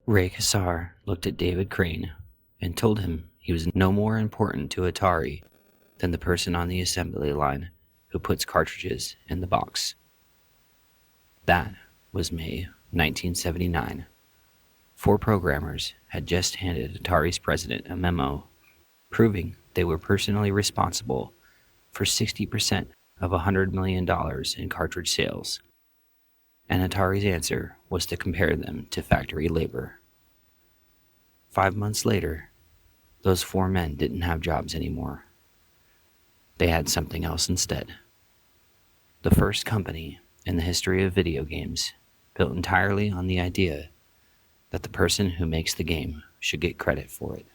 Ray Kassar looked at David Crane and told him he was no more important to Atari than the person on the assembly line who puts cartridges in the box. That was May 1979. 4 programmers had just handed Atari's president a memo proving they were personally responsible for 60% of $100 million in cartridge sales, and Atari's answer was to compare them to factory labor. 5 months later, those 4 men didn't have jobs anymore. They had something else instead. The first company in the history of video games built entirely on the idea that the person who makes the game should get credit for it.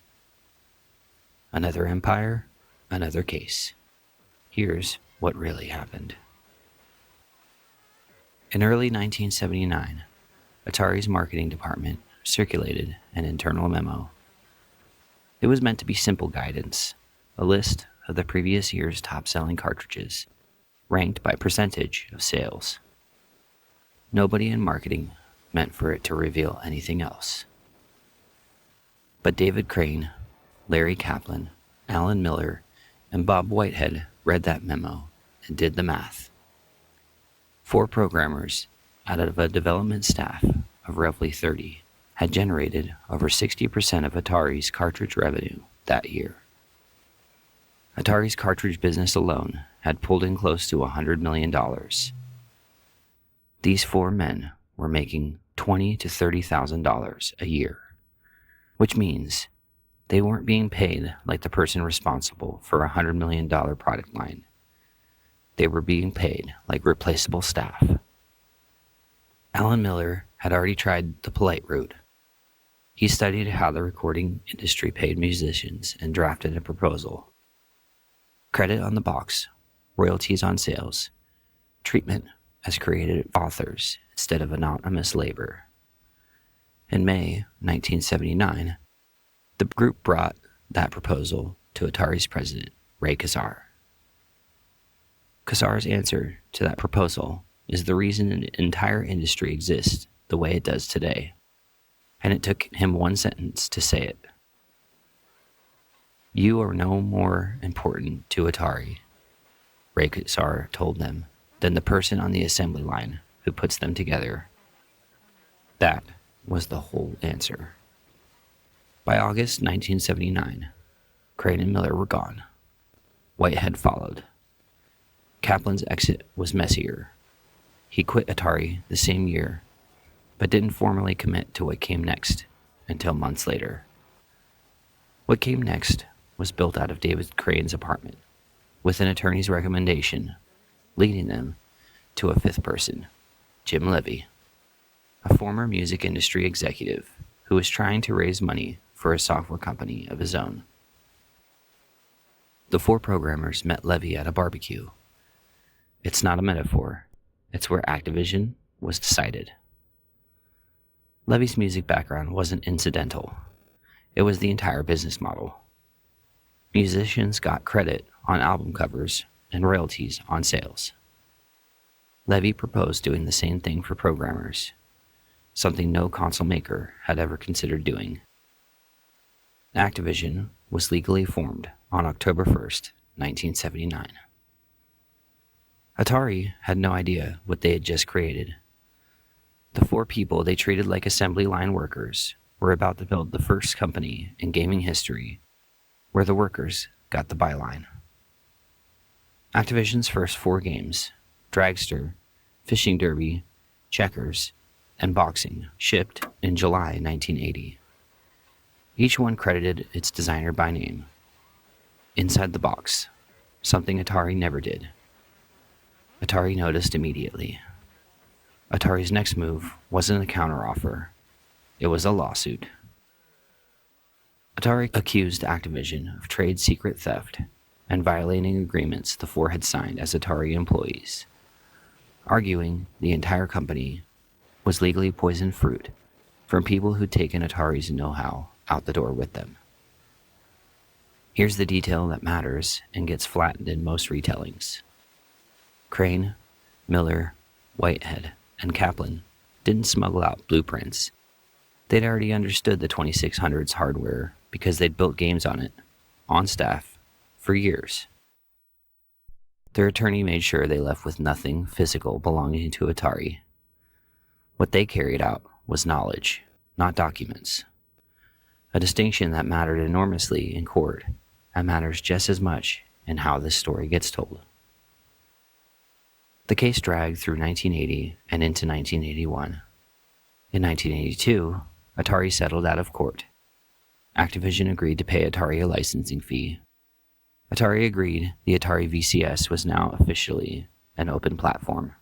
Another empire, another case. Here's what really happened. In early 1979, Atari's marketing department circulated an internal memo. It was meant to be simple guidance, a list of the previous year's top-selling cartridges, ranked by percentage of sales. Nobody in marketing meant for it to reveal anything else. But David Crane, Larry Kaplan, Alan Miller, and Bob Whitehead read that memo and did the math. 4 programmers out of a development staff of roughly 30 had generated over 60% of Atari's cartridge revenue that year. Atari's cartridge business alone had pulled in close to $100 million. These 4 men were making $20,000 to $30,000 a year, which means they weren't being paid like the person responsible for a $100 million product line. They were being paid like replaceable staff. Alan Miller had already tried the polite route. He studied how the recording industry paid musicians and drafted a proposal. Credit on the box, royalties on sales, treatment as creative authors instead of anonymous labor. In May 1979, the group brought that proposal to Atari's president, Ray Kassar. Kassar's answer to that proposal is the reason an entire industry exists the way it does today, and it took him 1 sentence to say it. "You are no more important to Atari," Ray Kassar told them, "than the person on the assembly line who puts them together." That was the whole answer. By August 1979, Crane and Miller were gone. Whitehead followed. Kaplan's exit was messier. He quit Atari the same year, but didn't formally commit to what came next until months later. What came next was built out of David Crane's apartment, with an attorney's recommendation, leading them to a 5th person, Jim Levy, a former music industry executive who was trying to raise money for a software company of his own. The 4 programmers met Levy at a barbecue. It's not a metaphor. It's where Activision was decided. Levy's music background wasn't incidental. It was the entire business model. Musicians got credit on album covers and royalties on sales. Levy proposed doing the same thing for programmers, something no console maker had ever considered doing. Activision was legally formed on October 1st, 1979. Atari had no idea what they had just created. The 4 people they treated like assembly line workers were about to build the first company in gaming history where the workers got the byline. Activision's first 4 games, Dragster, Fishing Derby, Checkers, and Boxing, shipped in July 1980. Each one credited its designer by name. Inside the box, something Atari never did. Atari noticed immediately. Atari's next move wasn't a counteroffer. It was a lawsuit. Atari accused Activision of trade secret theft and violating agreements the 4 had signed as Atari employees, arguing the entire company was legally poisoned fruit from people who'd taken Atari's know-how out the door with them. Here's the detail that matters and gets flattened in most retellings. Crane, Miller, Whitehead, and Kaplan didn't smuggle out blueprints. They'd already understood the 2600's hardware because they'd built games on it, on staff, for years. Their attorney made sure they left with nothing physical belonging to Atari. What they carried out was knowledge, not documents. A distinction that mattered enormously in court and matters just as much in how this story gets told. The case dragged through 1980 and into 1981. In 1982, Atari settled out of court. Activision agreed to pay Atari a licensing fee. Atari agreed the Atari VCS was now officially an open platform.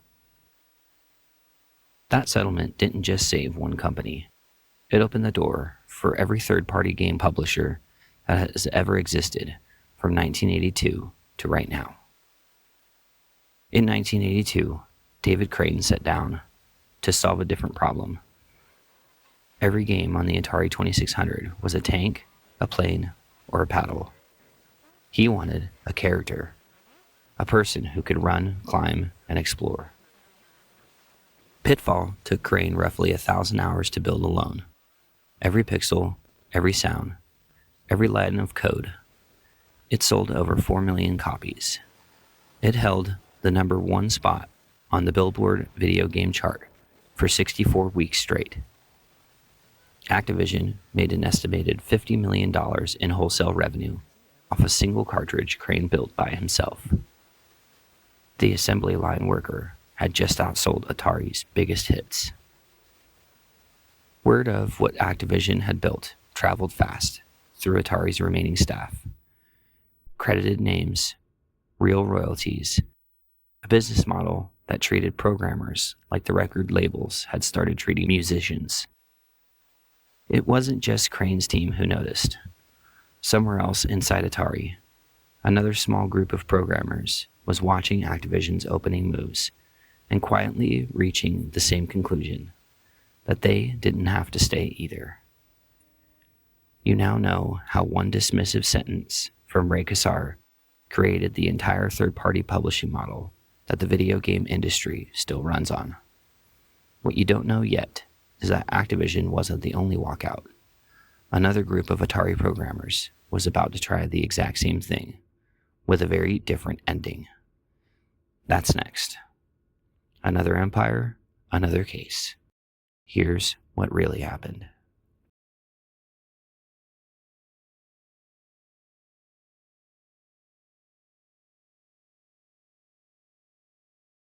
That settlement didn't just save one company. It opened the door for every third-party game publisher that has ever existed from 1982 to right now. In 1982, David Crane sat down to solve a different problem. Every game on the Atari 2600 was a tank, a plane, or a paddle. He wanted a character, a person who could run, climb, and explore. Pitfall took Crane roughly 1,000 hours to build alone. Every pixel, every sound, every line of code. It sold over 4 million copies. It held the number 1 spot on the Billboard video game chart for 64 weeks straight. Activision made an estimated $50 million in wholesale revenue off a single cartridge Crane built by himself. The assembly line worker had just outsold Atari's biggest hits. Word of what Activision had built traveled fast through Atari's remaining staff. Credited names, real royalties, a business model that treated programmers like the record labels had started treating musicians. It wasn't just Crane's team who noticed. Somewhere else inside Atari, another small group of programmers was watching Activision's opening moves and quietly reaching the same conclusion, that they didn't have to stay either. You now know how one dismissive sentence from Ray Kassar created the entire third-party publishing model that the video game industry still runs on. What you don't know yet is that Activision wasn't the only walkout. Another group of Atari programmers was about to try the exact same thing, with a very different ending. That's next. Another empire, another case. Here's what really happened.